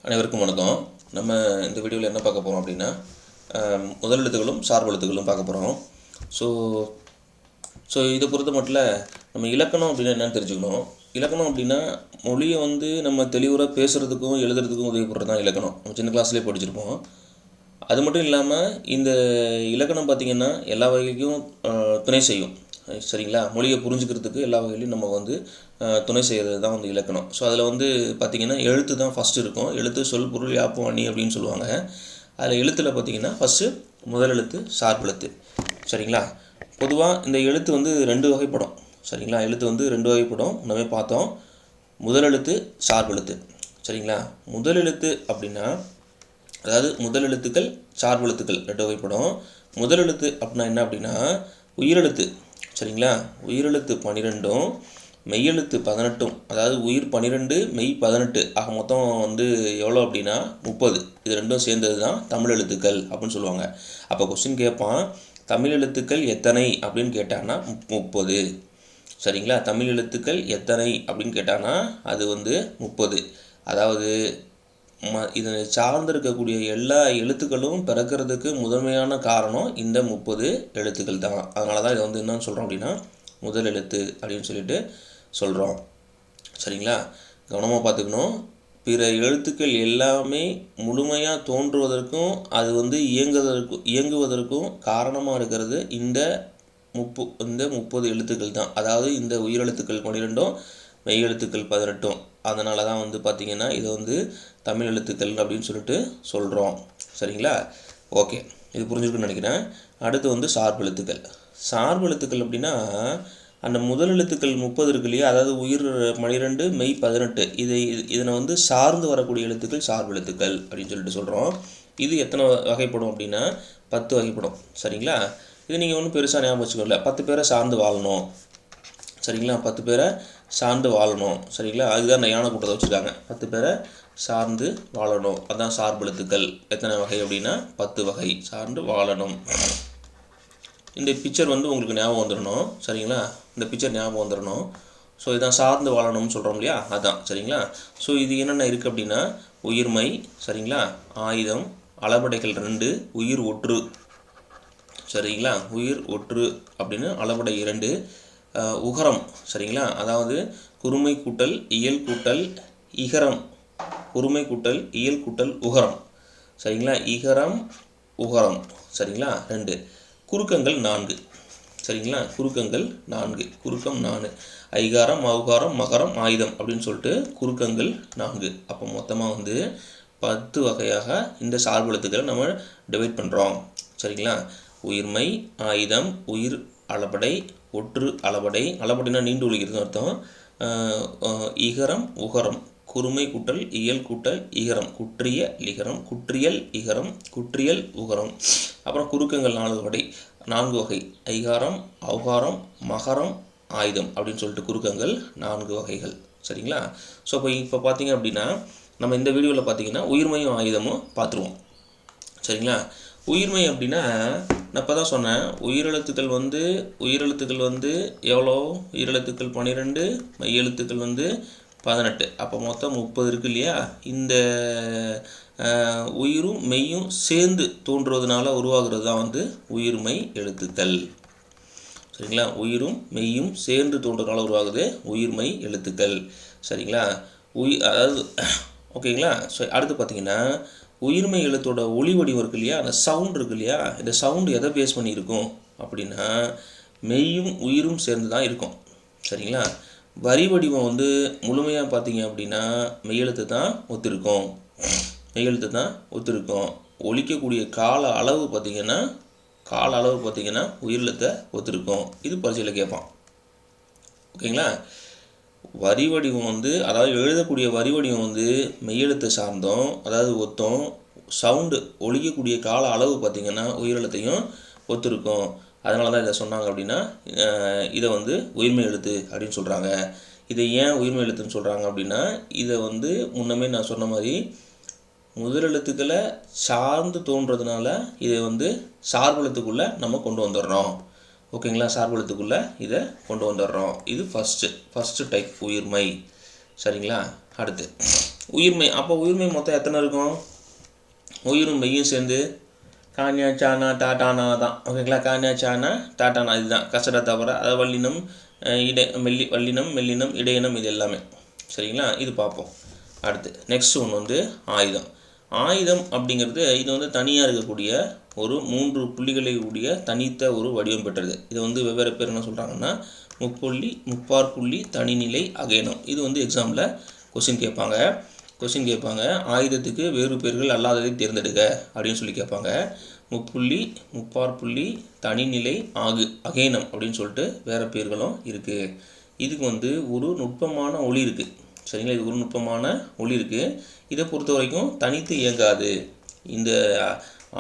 அனைவருக்கும் வணக்கம். நம்ம இந்த வீடியோவில் என்ன பார்க்க போகிறோம் அப்படின்னா, முதலெழுத்துகளும் சார்பெழுத்துகளும் பார்க்க போகிறோம். ஸோ இதை பொறுத்த மட்டும் நம்ம இலக்கணம் அப்படின்னா என்னென்னு தெரிஞ்சுக்கணும். இலக்கணம் அப்படின்னா மொழியை நம்ம தெளிவாக பேசுகிறதுக்கும் எழுதுறதுக்கும் உதவிப்படுறது தான் இலக்கணம். நம்ம சின்ன கிளாஸ்லேயே படிச்சிருப்போம். அது மட்டும் இல்லாமல் இந்த இலக்கணம் பார்த்திங்கன்னா எல்லா வகைக்கும் துணை செய்யும். சரிங்களா? மொழியை புரிஞ்சுக்கிறதுக்கு எல்லா வகையிலையும் நம்ம துணை செய்கிறது தான் இலக்கணம். ஸோ அதில் பார்த்திங்கன்னா எழுத்து தான் ஃபஸ்ட்டு இருக்கும். எழுத்து, சொல், பொருள், யாப்பு, அணி அப்படின்னு சொல்லுவாங்க. அதில் எழுத்தில் பார்த்திங்கன்னா ஃபஸ்ட்டு முதலெழுத்து, சார்பெழுத்து. சரிங்களா? பொதுவாக இந்த எழுத்து 2 வகைப்படும். சரிங்களா? எழுத்து 2 வகைப்படும். முன்னமே பார்த்தோம். முதலெழுத்து, சார்பெழுத்து. சரிங்களா? முதலெழுத்து அப்படின்னா அதாவது முதலெழுத்துக்கள், சார்பெழுத்துக்கள் 2 வகைப்படும். முதலெழுத்து அப்படின்னா என்ன அப்படின்னா உயிரெழுத்து. சரிங்களா? உயிரெழுத்து 12ம் மெய்யெழுத்து 18ம், அதாவது உயிர் 12 மெய் 18 ஆக மொத்தம் எவ்வளோ அப்படின்னா 30. இது ரெண்டும் சேர்ந்தது தான் தமிழ் எழுத்துக்கள் அப்படின்னு சொல்லுவாங்க. அப்போ கொஸ்டின் கேட்பான், தமிழ் எழுத்துக்கள் எத்தனை அப்படின்னு கேட்டான்னா 30. சரிங்களா? தமிழ் எழுத்துக்கள் எத்தனை அப்படின்னு கேட்டான்னா அது 30. அதாவது இதை சார்ந்திருக்கக்கூடிய எல்லா எழுத்துக்களும் பிறக்கிறதுக்கு முதன்மையான காரணம் இந்த 30 எழுத்துக்கள் தான். அதனால தான் இதை என்னன்னு சொல்கிறோம் அப்படின்னா முதல் எழுத்து அப்படின்னு சொல்லிட்டு சொல்கிறோம். சரிங்களா? கவனமாக பார்த்துக்கணும். பிற எழுத்துக்கள் எல்லாமே முழுமையாக தோன்றுவதற்கும் அது இயங்குவதற்கும் காரணமாக இருக்கிறது இந்த 30 எழுத்துக்கள் தான். அதாவது இந்த உயிரெழுத்துக்கள் 12ம் மெய் எழுத்துக்கள் 18ம். அதனால தான் பார்த்திங்கன்னா இது தமிழ் எழுத்துக்கள் அப்படின்னு சொல்லிட்டு சொல்கிறோம். சரிங்களா? ஓகே, இது புரிஞ்சுருக்குன்னு நினைக்கிறேன். அடுத்து சார்பெழுத்துக்கள். சார்பெழுத்துக்கள் அப்படின்னா அந்த முதல் எழுத்துக்கள் 30 இருக்கு இல்லையா, அதாவது உயிர் 12 மெய் 18, இதனை சார்ந்து வரக்கூடிய எழுத்துக்கள் சார்பெழுத்துக்கள் அப்படின்னு சொல்லிட்டு சொல்கிறோம். இது எத்தனை வகைப்படும் அப்படின்னா 10 வகைப்படும். சரிங்களா? இது நீங்கள் ஒன்றும் பெருசாக ஞாபகம் வச்சுக்கல. 10 பேரை சார்ந்து வாழணும். சரிங்களா? 10 பேரை சார்ந்து வாழணும். சரிங்களா? அதுதான் இந்த யானை கூட்டத்தை வச்சுருக்காங்க. 10 பேரை சார்ந்து வாழணும். அதுதான் சார்பெழுத்துக்கள். எத்தனை வகை அப்படின்னா 10 வகை சார்ந்து வாழணும். இந்த பிக்சர் உங்களுக்கு ஞாபகம் வந்துடணும். சரிங்களா? இந்த பிக்சர் ஞாபகம் வந்துடணும். ஸோ இதான் சார்ந்து வாழணும்னு சொல்கிறோம் இல்லையா, அதுதான். சரிங்களா? ஸோ இது என்னென்ன இருக்குது அப்படின்னா உயிர்மை. சரிங்களா? ஆயுதம், அளபடைகள் 2, உயிர் ஒற்று. சரிங்களா? உயிர் ஒற்று அப்படின்னு அளபடை 2, உகரம். சரிங்களா? அதாவது குறுமை கூட்டல் இயல் கூட்டல் இகரம். குறுமை கூட்டல் இயல் கூட்டல் உகரம். சரிங்களா? இகரம், உகரம். சரிங்களா? 2. குறுக்கங்கள் 4. சரிங்களா? குறுக்கங்கள் 4. குறுக்கம் 4. ஐகாரம், ஔகாரம், மகரம், ஆயுதம் அப்படின்னு சொல்லிட்டு குறுக்கங்கள் 4. அப்போ மொத்தமாக 10 வகையாக இந்த சார்பெழுத்துக்களை நம்ம டிவைட் பண்ணுறோம். சரிங்களா? உயிர்மை, ஆயுதம், உயிர் அளபடை, ஒற்று அளபடை. அளபடைனா நீண்டு ஒழிக்கிறது அர்த்தம். இகரம், உகரம். குறுமை கூட்டல் இயல் கூட்டல் இகரம். குற்றிய லிகரம், குற்றியல் இகரம், குற்றியல் உகரம். அப்புறம் குறுக்கங்கள் 4 வகை. ஐகாரம், ஔகாரம், மகரம், ஆயுதம் அப்படின்னு சொல்லிட்டு குறுக்கங்கள் 4 வகைகள். சரிங்களா? ஸோ இப்போ பார்த்தீங்க அப்படின்னா நம்ம இந்த வீடியோவில் பார்த்தீங்கன்னா உயிர்மையும் ஆயுதமும் பார்த்துருவோம். சரிங்களா? உயிர்மை அப்படின்னா நான் இப்போ தான் சொன்னேன், உயிரெழுத்துக்கள் எவ்வளோ? உயிரெழுத்துக்கள் 12, மெய்யெழுத்துக்கள் 18. அப்போ மொத்தம் 30 இருக்கு இல்லையா. இந்த உயிரும் மெய்யும் சேர்ந்து தோன்றுவதனால உருவாகிறது தான் உயிர்மை எழுத்துக்கள். சரிங்களா? உயிரும் மெய்யும் சேர்ந்து தோன்றதுனால உருவாகுது உயிர்மை எழுத்துக்கள். சரிங்களா? அதாவது ஓகேங்களா? ஸோ அடுத்து பார்த்திங்கன்னா உயிர்மை எழுத்தோட ஒளி வடிவம் இருக்கு இல்லையா, அந்த சவுண்ட் இருக்கு இல்லையா, இந்த சவுண்டு எதை பேஸ் பண்ணியிருக்கும் அப்படின்னா மெய்யும் உயிரும் சேர்ந்து தான் இருக்கும். சரிங்களா? வரி வடிவம் முழுமையாக பார்த்தீங்க அப்படின்னா மெய்யெழுத்து தான் ஒத்திருக்கும். மெய்யெழுத்து தான் ஒத்திருக்கும். ஒலிக்கக்கூடிய கால அளவு பார்த்திங்கன்னா உயிரெழுத்தை ஒத்திருக்கும். இது பரீட்சையில் கேட்பான். ஓகேங்களா? வரி வடிவம் அதாவது எழுதக்கூடிய வரி வடிவம் மெய்யெழுத்தை சார்ந்தோம், அதாவது ஒத்தம். சவுண்டு ஒலிக்கக்கூடிய கால அளவு பார்த்திங்கன்னா உயிரெழுத்தையும் ஒத்திருக்கும். அதனால தான் இதை சொன்னாங்க அப்படின்னா இதை உயிர்மை எழுத்து அப்படின்னு சொல்கிறாங்க. இதை ஏன் உயிர்மை எழுத்துன்னு சொல்கிறாங்க அப்படின்னா இதை முன்னமே நான் சொன்ன மாதிரி முதலெழுத்துக்களை சார்ந்து தோன்றதுனால இதை சார்பெழுத்துக்குள்ளே நம்ம கொண்டு வந்துடுறோம். ஓகேங்களா? சார்பெழுத்துக்குள்ளே இதை கொண்டு வந்துடுறோம். இது ஃபஸ்ட்டு டைப் உயிர்மை. சரிங்களா? அடுத்து உயிர்மை. அப்போ உயிர்மை மொத்தம் எத்தனை இருக்கும்? உயிரும் மெய்யும் சேர்ந்து கான்யா சானா டாட்டானா தான். ஓகேங்களா? கான்யா சானா டாட்டானா இதுதான் கசடா தவிர. அதாவது வல்லினம் வல்லினம் மெல்லினம் இடையினம் இது எல்லாமே. சரிங்களா? இது பார்ப்போம். அடுத்து நெக்ஸ்ட் ஒன்று வந்து ஆயுதம். ஆயுதம் அப்படிங்கிறது இது வந்து தனியாக இருக்கக்கூடிய ஒரு 3 புள்ளிகளை உடைய தனித்த ஒரு வடிவம் பெற்றது. இது வந்து வெவ்வேறு பேர் என்ன சொல்கிறாங்கன்னா முப்பாற்புள்ளி தனிநிலை அகேனம். இது வந்து எக்ஸாமில் கொஸ்டின் கேட்பாங்க. ஆயுதத்துக்கு வேறு பேர்கள் அல்லாததை தேர்ந்தெடுக்க அப்படின்னு சொல்லி கேட்பாங்க. முப்பாற்புள்ளி தனிநிலை அகேனம் அப்படின்னு சொல்லிட்டு வேறு பேர்களும் இருக்குது. இதுக்கு வந்து ஒரு நுட்பமான ஒளி இருக்குது. சரிங்களா? இது ஒரு நுட்பமான ஒளி இருக்குது. இதை பொறுத்த வரைக்கும் தனித்து இயங்காது. இந்த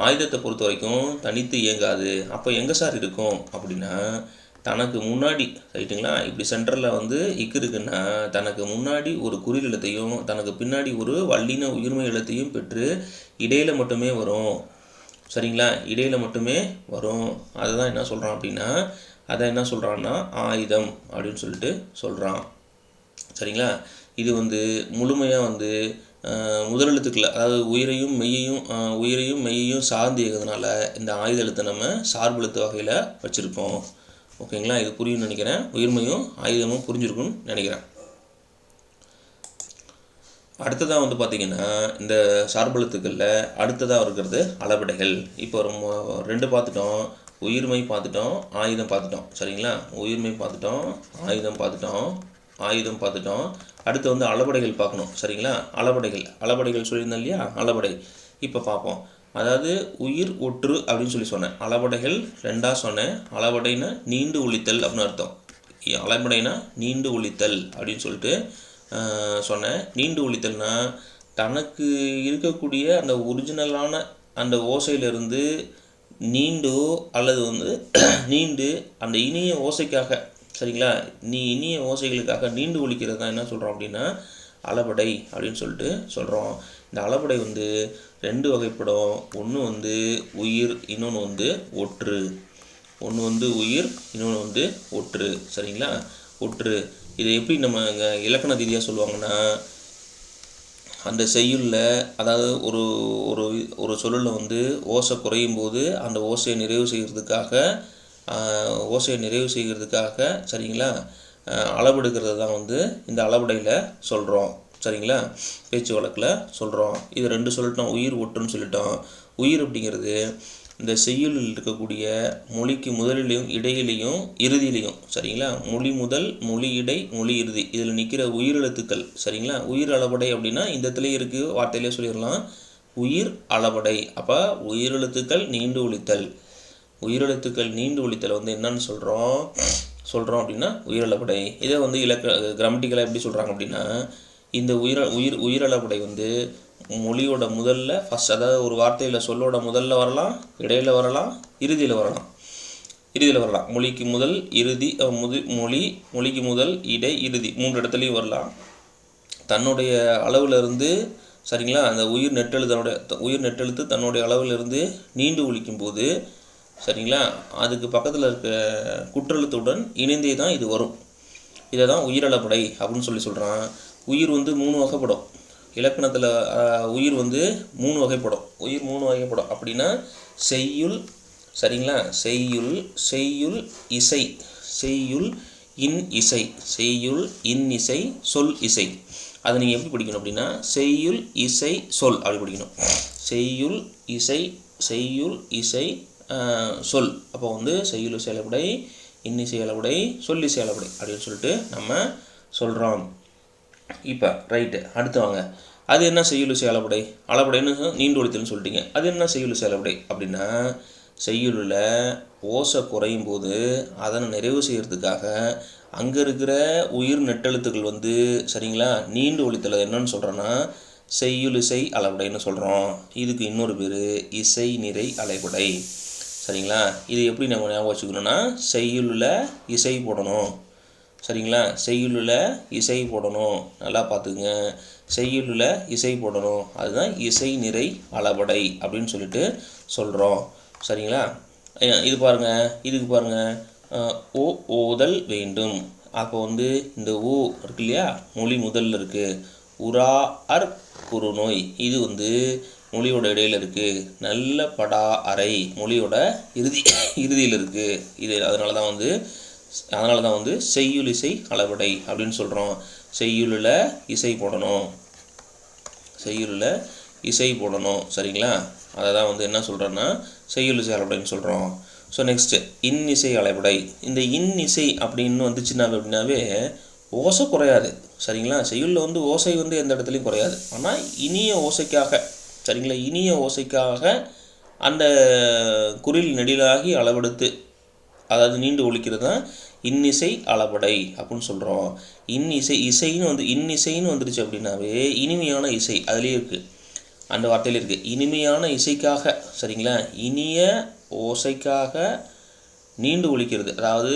ஆயுதத்தை பொறுத்த வரைக்கும் தனித்து இயங்காது. அப்போ எங்கே சார் இருக்கும் அப்படின்னா, தனக்கு முன்னாடி ரைட்டுங்களா, இப்படி சென்டரில் வந்து இக்கு இருக்குன்னா தனக்கு முன்னாடி ஒரு குறில் எழுத்தையும் தனக்கு பின்னாடி ஒரு வல்லின உயிர்மை எழுத்தையும் பெற்று இடையில் மட்டுமே வரும். சரிங்களா? இடையில் மட்டுமே வரும். அதுதான் என்ன சொல்கிறான் அப்படின்னா, அதை என்ன சொல்கிறான்னா ஆயுதம் அப்படின்னு சொல்லிட்டு சொல்கிறான். சரிங்களா? இது வந்து முழுமையாக வந்து முதலெழுத்துக்களை, அதாவது உயிரையும் மெய்யையும் சார்ந்து இயக்கிறதுனால இந்த ஆயுத எழுத்தை நம்ம சார்பெழுத்து வகையில் வச்சுருக்கோம். ஓகேங்களா? இது புரியும்னு நினைக்கிறேன். உயிர்மையும் ஆயுதமும் புரிஞ்சிருக்குன்னு நினைக்கிறேன். அடுத்ததாக வந்து பார்த்திங்கன்னா, இந்த சார்பெழுத்துக்களில் அடுத்ததாக இருக்கிறது அளபெடைகள். இப்போ 2 பார்த்துட்டோம். உயிர்மை பார்த்துட்டோம், ஆயுதம் பார்த்துட்டோம். சரிங்களா? உயிர்மை பார்த்துட்டோம், ஆயுதம் பார்த்துட்டோம். அடுத்து வந்து அளபெடைகள் பார்க்கணும். சரிங்களா? அளபெடைகள் சொல்லியிருந்தேன் இல்லையா? அளபெடை இப்போ பார்ப்போம். அதாவது உயிர் ஒற்று அப்படின்னு சொல்லி சொன்னேன். அளபெடைகள் 2ஆக சொன்னேன். அளபெடைனா நீண்டு ஒழித்தல் அப்படின்னு அர்த்தம். அளபெடைனா நீண்டு ஒழித்தல் அப்படின்னு சொல்லிட்டு சொன்னேன். நீண்டு ஒழித்தல்னா தனக்கு இருக்கக்கூடிய அந்த ஒரிஜினலான அந்த ஓசையிலிருந்து நீண்டோ அல்லது வந்து நீண்டு அந்த இனிய ஓசைக்காக, சரிங்களா, இனிய ஓசைகளுக்காக நீண்டு ஒழிக்கிறது தான் என்ன சொல்கிறோம் அப்படின்னா அளபெடை அப்படின்னு சொல்லிட்டு சொல்கிறோம். இந்த அளபெடை வந்து 2 வகைப்படும். ஒன்று வந்து உயிர், இன்னொன்று வந்து ஒற்று. ஒற்று. சரிங்களா? ஒற்று. இதை எப்படி நம்ம இலக்கண ரீதியாக சொல்லுவாங்கன்னா, அந்த செய்யுளில், அதாவது ஒரு சொல்லில் வந்து ஓசை குறையும் போது அந்த ஓசையை நிறைவு செய்கிறதுக்காக சரிங்களா அளவெடுக்கிறது தான் வந்து இந்த அளபெடையில் சொல்கிறோம். சரிங்களா? பேச்சு வழக்கில் சொல்கிறோம். இது 2 சொல்லிட்டோம். உயிர் ஒற்றுன்னு சொல்லிட்டோம். உயிர் அப்படிங்கிறது இந்த செய்யுளில் இருக்கக்கூடிய மொழிக்கு முதலிலையும் இடையிலையும் இறுதியிலையும், சரிங்களா, மொழி முதல் மொழி இடை மொழி இறுதி இதில் நிற்கிற உயிரெழுத்துக்கள். சரிங்களா? உயிர் அளபெடை அப்படின்னா இந்த இடத்துல இருக்குது, வார்த்தையிலே சொல்லிடலாம் உயிர் அளபெடை. அப்போ உயிரெழுத்துக்கள் நீண்டு ஒழித்தல் வந்து என்னன்னு சொல்கிறோம் அப்படின்னா உயிரளபெடை. இதை வந்து கிராமட்டிக்கலாக எப்படி சொல்கிறாங்க அப்படின்னா, இந்த உயிரளபெடை வந்து மொழியோட முதல்ல ஃபஸ்ட், அதாவது ஒரு வார்த்தையில் சொல்லோட முதல்ல வரலாம், இடையில் வரலாம், இறுதியில் வரலாம். மொழிக்கு முதல் இறுதி, மொழிக்கு முதல் இடை இறுதி 3 இடத்துலையும் வரலாம். தன்னுடைய அளவிலிருந்து, சரிங்களா, அந்த உயிர் நெட்டெழுத்து தன்னுடைய அளவிலிருந்து நீண்டு ஒழிக்கும்போது, சரிங்களா, அதுக்கு பக்கத்தில் இருக்க குற்றெழுத்துடன் இணைந்தே தான் இது வரும். இதை தான் உயிரளபெடை அப்படின்னு சொல்கிறான். உயிர் வந்து 3 வகைப்படும். இலக்கணத்தில் உயிர் வந்து 3 வகைப்படும். அப்படின்னா செய்யுள், சரிங்களா, செய்யுள் இசை, இன் இசை, சொல் இசை. அதை நீங்கள் எப்படி படிக்கணும் அப்படின்னா செய்யுள் இசை சொல் அப்படி படிக்கணும். செய்யுள் இசை சொல். அப்போ வந்து செய்யுள் இசை அளபெடை, இன்னிசை அளபெடை, சொல் இசை அளபெடை அப்படின்னு சொல்லிட்டு நம்ம சொல்கிறோம். இப்போ ரைட்டு, அடுத்து வாங்க. அது என்ன செய்யுள் இசை அளபெடைன்னு நீண்டு ஒழித்தல்னு சொல்லிட்டீங்க. அது என்ன செய்யுள் இசை அளபெடை அப்படின்னா, செய்யுளில் ஓசை குறையும் போது அதனை நிறைவு செய்கிறதுக்காக அங்கே இருக்கிற உயிர் நெட்டெழுத்துக்கள் வந்து, சரிங்களா, நீண்டு ஒழித்தல் என்னன்னு சொல்கிறோன்னா செய்யுள் இசை அளபெடைன்னு சொல்கிறோம். இதுக்கு இன்னொரு பேர் இசை நிறை அளபெடை. சரிங்களா? இது எப்படி நம்ம ஞாபகம் வச்சுக்கணும்னா, செய்யுளில் இசை போடணும். சரிங்களா? செய்யுளில் இசை போடணும். நல்லா பார்த்துக்குங்க. செய்யுளில் இசை போடணும். அதுதான் இசை நிறை அளபெடை அப்படின்னு சொல்லிட்டு சொல்கிறோம். சரிங்களா? இதுக்கு பாருங்கள், ஓ ஓதல் வேண்டும். அப்போ வந்து இந்த ஓ இருக்கு இல்லையா, மொழி முதல்ல இருக்குது. உராஅர் குறுநோய் இது வந்து மொழியோட இடையில் இருக்குது. நல்ல படா அறை மொழியோட இறுதியில் இருக்குது. இது அதனால தான் வந்து செய்யுள் இசை அளபடை அப்படின்னு சொல்கிறோம். செய்யுளில் இசை போடணும், செய்யுளில் இசை போடணும். சரிங்களா? அதை தான் வந்து என்ன சொல்கிறோன்னா செய்யுள் இசை அளபடைன்னு சொல்கிறோம். ஸோ நெக்ஸ்ட்டு இன்னிசை அளபடை. இந்த இன்னிசை அப்படின்னு வந்துச்சுன்னா அப்படின்னாவே ஓசை குறையாது. சரிங்களா? செய்யுளில் வந்து ஓசை வந்து எந்த இடத்துலையும் குறையாது. ஆனால் இனிய ஓசைக்காக, சரிங்களா, இனிய ஓசைக்காக அந்த குறில் நெடிலாகி அளவெடுத்து, அதாவது நீண்டு ஒலிக்கிறது தான் இன்னிசை அளபடை அப்படின்னு சொல்கிறோம். இன்னிசைன்னு வந்துடுச்சு அப்படின்னாவே இனிமையான இசை அதுலேயே இருக்குது, அந்த வார்த்தையில் இருக்குது. இனிமையான இசைக்காக, சரிங்களா, இனிய ஓசைக்காக நீண்டு ஒலிக்கிறது, அதாவது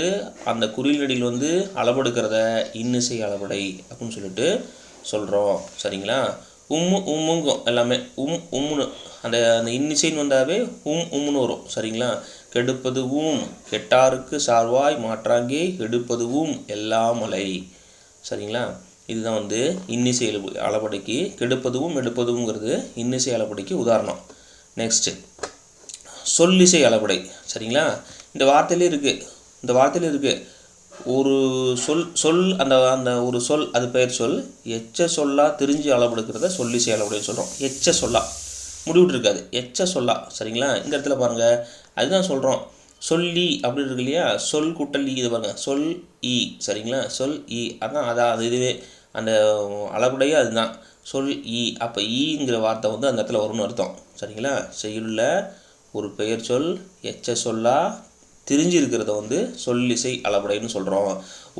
அந்த குறில் நெடில் வந்து அளவெடுக்கிறத இன்னிசை அளபடை அப்படின்னு சொல்லிட்டு சொல்கிறோம். சரிங்களா? உம்முங்கும் எல்லாமே உம்முன்னு அந்த இன்னிசைன்னு வந்தாவே உம்முன்னு வரும். சரிங்களா? கெடுப்பது கெட்டாருக்கு சார்வாய் மாற்றாங்கே கெடுப்பதுவும் எல்லாம் மலை. சரிங்களா? இதுதான் வந்து இன்னிசை அளபடைக்கு, கெடுப்பதுவும் எடுப்பதுங்கிறது இன்னிசை அளபடைக்கு உதாரணம். நெக்ஸ்ட்டு சொல்லிசை அளபடை. சரிங்களா? இந்த வார்த்தையிலே இருக்குது ஒரு சொல் அந்த ஒரு சொல், அது பெயர் சொல் எச்ச சொல்லா திரிஞ்சு அளவெடுக்கிறத சொல்லிசை அளபடைன்னு சொல்கிறோம். எச்ச சொல்லா முடிவிட்டுருக்காது, எச்ச சொல்லா. சரிங்களா? இந்த இடத்துல பாருங்கள், அதுதான் சொல்கிறோம். சொல்லி அப்படி இருக்கு இல்லையா, சொல் கூட்டல் இது பாருங்கள், சொல் ஈ. சரிங்களா? சொல் ஈ அதான் இதுவே அந்த அளபடையே அதுதான், சொல் ஈ. அப்போ ஈங்கிற வார்த்தை வந்து அந்த இடத்துல வரும்னு அர்த்தம். சரிங்களா? செய்யுள்ள ஒரு பெயர் சொல் எச்ச சொல்லா திரிஞ்சு இருக்கிறத வந்து சொல்லிசை அளபடைன்னு சொல்கிறோம்.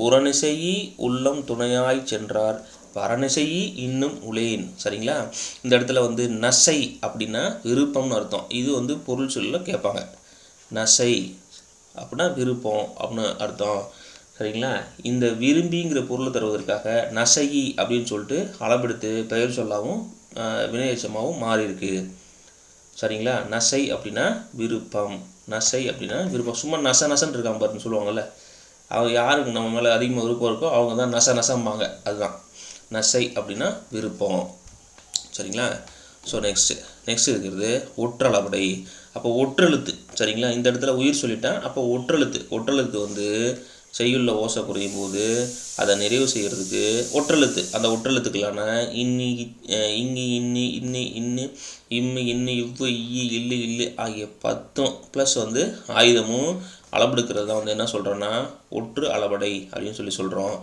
உரனிசையி உள்ளம் துணையாய் சென்றார் பரனிசையி இன்னும் உளேன். சரிங்களா? இந்த இடத்துல வந்து நசை அப்படின்னா விருப்பம்னு அர்த்தம். இது வந்து பொருள் சொல்லில் கேட்பாங்க. நசை அப்படின்னா விருப்பம் அப்படின்னு அர்த்தம். சரிங்களா? இந்த விரும்பிங்கிற பொருளை தருவதற்காக நசையி அப்படின்னு சொல்லிட்டு அளபெடுத்து பெயர் சொல்லாவும் வினையச்சமாகவும் மாறி இருக்கு. சரிங்களா? நசை அப்படின்னா விருப்பம், நசை அப்படின்னா விருப்பம். சும்மா நசன்னு இருக்காங்க பாருன்னு சொல்லுவாங்கள்ல, அவங்க யாருக்கு நம்ம மேலே அதிகமாக விருப்பம் இருக்கோ அவங்க தான் நசம்பாங்க. அதுதான் நசை அப்படின்னா விருப்பம். சரிங்களா? ஸோ நெக்ஸ்ட் இருக்கிறது ஒற்றளபடை. அப்போ ஒற்றெழுத்து. சரிங்களா? இந்த இடத்துல உயிர் சொல்லிட்டேன். அப்போ ஒற்றெழுத்து வந்து செய்யுள்ள ஓசை குறையும் போது அதை நிறைவு செய்கிறதுக்கு ஒற்றெழுத்து, அந்த ஒற்றெழுத்துக்களான இன்னி இன்னி இன்னி இன்னி இம்மு இன்னி இவ்வு ஈ இல்லு இல்லு ஆகிய 10 ப்ளஸ் வந்து ஆயுதமும் அளபெடுக்கிறது தான் வந்து என்ன சொல்கிறோன்னா ஒற்று அளபடை அப்படின்னு சொல்கிறோம்.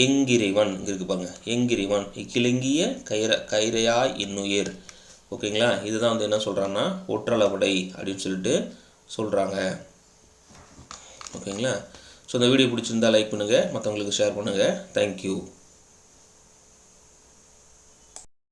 எங்கிறைவன் இங்கே இருக்குது பாருங்க, எங்கிறைவன் இக்கிழங்கிய கைரையாய் இன்னுயிர். ஓகேங்களா? இதுதான் வந்து என்ன சொல்கிறான்னா ஒற்றளபடை அப்படின்னு சொல்லிட்டு சொல்கிறாங்க. ஓகேங்களா? ஸோ இந்த வீடியோ பிடிச்சிருந்தால் லைக் பண்ணுங்கள், மற்றவங்களுக்கு ஷேர் பண்ணுங்கள். தேங்க்யூ.